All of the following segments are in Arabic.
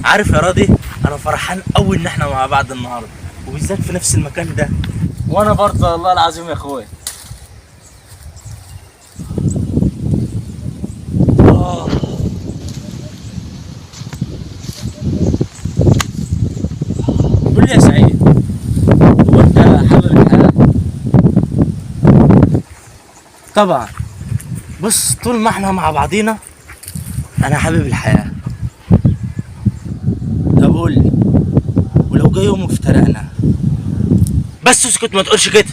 عارف يا راضي، انا فرحان قوي ان احنا مع بعض النهارده، وبالذات في نفس المكان ده. وانا برضه والله العظيم يا اخويا. قول لي يا سعيد، هو انت حابب الحياه؟ طبعا. بص، طول ما احنا مع بعضينا انا حابب الحياه. طب قول لي، ولو جه يوم وافترقنا؟ بس اسكت، ما تقولش كده.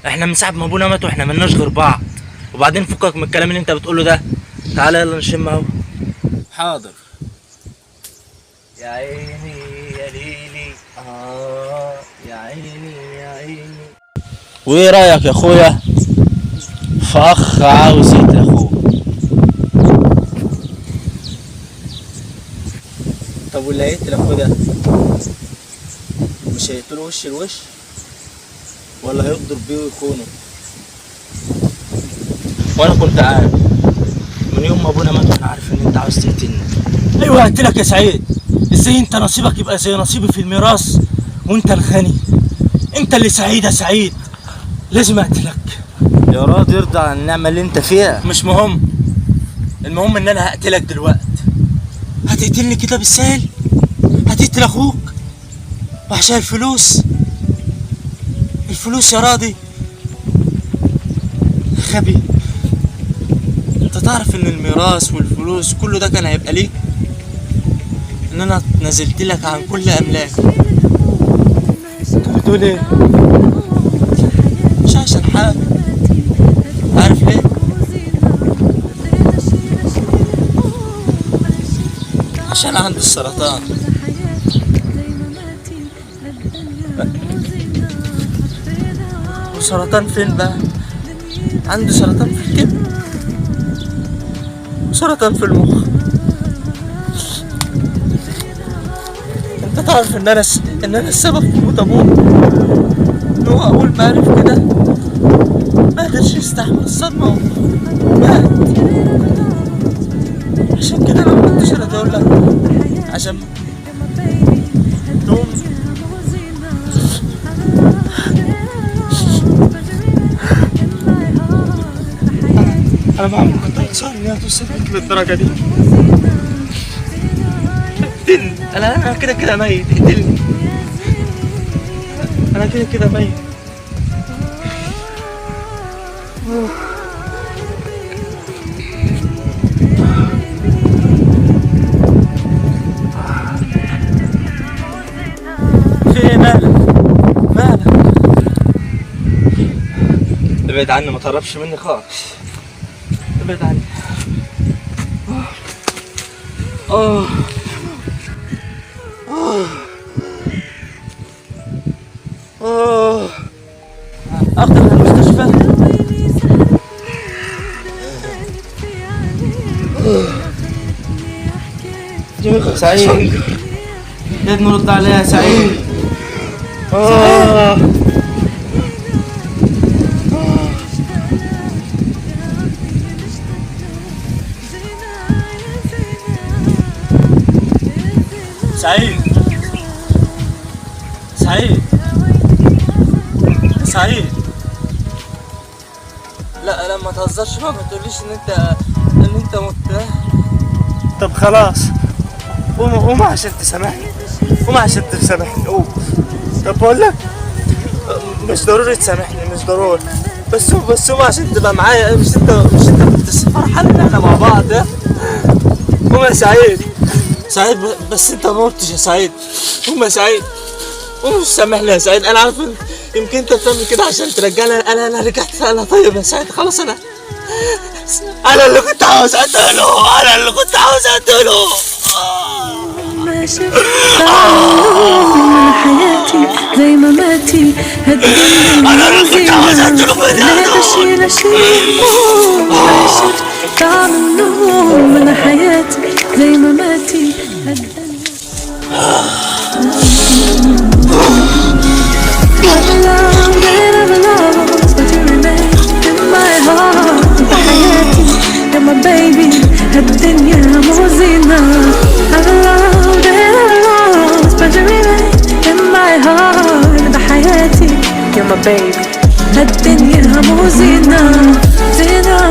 احنا من ساعه ما ابونا مات واحنا ملناش غير بعض. وبعدين فكك من الكلام اللي انت بتقوله ده. تعالى يلا نشم اهو. حاضر. يا عيني يا ليلي، يا عيني يا عيني. وايه رايك يا اخويا في اخ عاوز يقتل اخوه؟ طب واللي هيقتل اخوه ده مش هيقتله وش لوش، ولا هيغدر بيه ويخونه؟ وانا كنت عارف من يوم ما ابونا مات وانا عارف ان انت عاوز تقتلني. ايوه قلت لك يا سعيد، ازاي انت نصيبك يبقى زي نصيبي في الميراث وانت الغني؟ انت اللي سعيد يا سعيد، لازم اقتلك. يا راضي ارضى عن النعمه اللي انت فيها. مش مهم، المهم ان انا هقتلك دلوقتي. هتقتلني كده بالسهل؟ هتقتل اخوك وعشان الفلوس؟ الفلوس يا راضي؟ غبي. انت تعرف ان الميراث والفلوس كله ده كان هيبقى ليك، ان انا نزلت لك عن كل املاك. انت بتقول ايه؟ مش عشان حاجه. عارف ليه؟ عشان عندي السرطان. وسرطان فين بقى؟ عندي سرطان في الكبد وسرطان في المخ. انت تعرف ان انا السبب في موت ابوه؟ ان هو اول ما عرف كده ما قدرش يستحمل الصدمه ومات. عشان كده انا ما كنتش راضي اقول لك، عشان دوم. انا ما عمري كنت اتصور انها توصل بيك للدرجه دي. اقتلني، انا كده كده ميت. اقتلني، انا كده كده ميت. في ايه؟ مالك؟ ابعد عني، ما تقربش مني خالص. ابعد عني. اخدك المستشفى. سعيد، يا ابني رد عليا يا سعيد. سعيد، سعيد، سعيد. لا ما تهزرش بقى، ما تقوليش ان انت مت. طب خلاص، قوم عشان تسامحني، قوم عشان تسامحني، قوم. طب بقول لك مش ضروري تسامحني، مش ضروري، بس قوم عشان تبقى معايا. مش انت كنت فرحان ان احنا مع بعض؟ قوم يا سعيد. سعيد، بس انت ما متش يا سعيد. قوم يا سعيد، قوم سامحني يا سعيد. انا عارف يمكن انت بتعمل كده عشان ترجعني. انا رجعت. انا طيب يا سعيد، خلاص. انا اللي كنت عاوز اقتله. انا اللي كنت عاوز اقتله. ما شفت من حياتي زي ما ماتي هالدنيا. انا اللي كنت عاوز اقتله بنادول. لا شيء ما شفت طعم النور من حياتي زي ما ماتي هالدنيا. Baby, الدنيا مو زينة. I love it. my baby. هالدنيا مو زينة زينة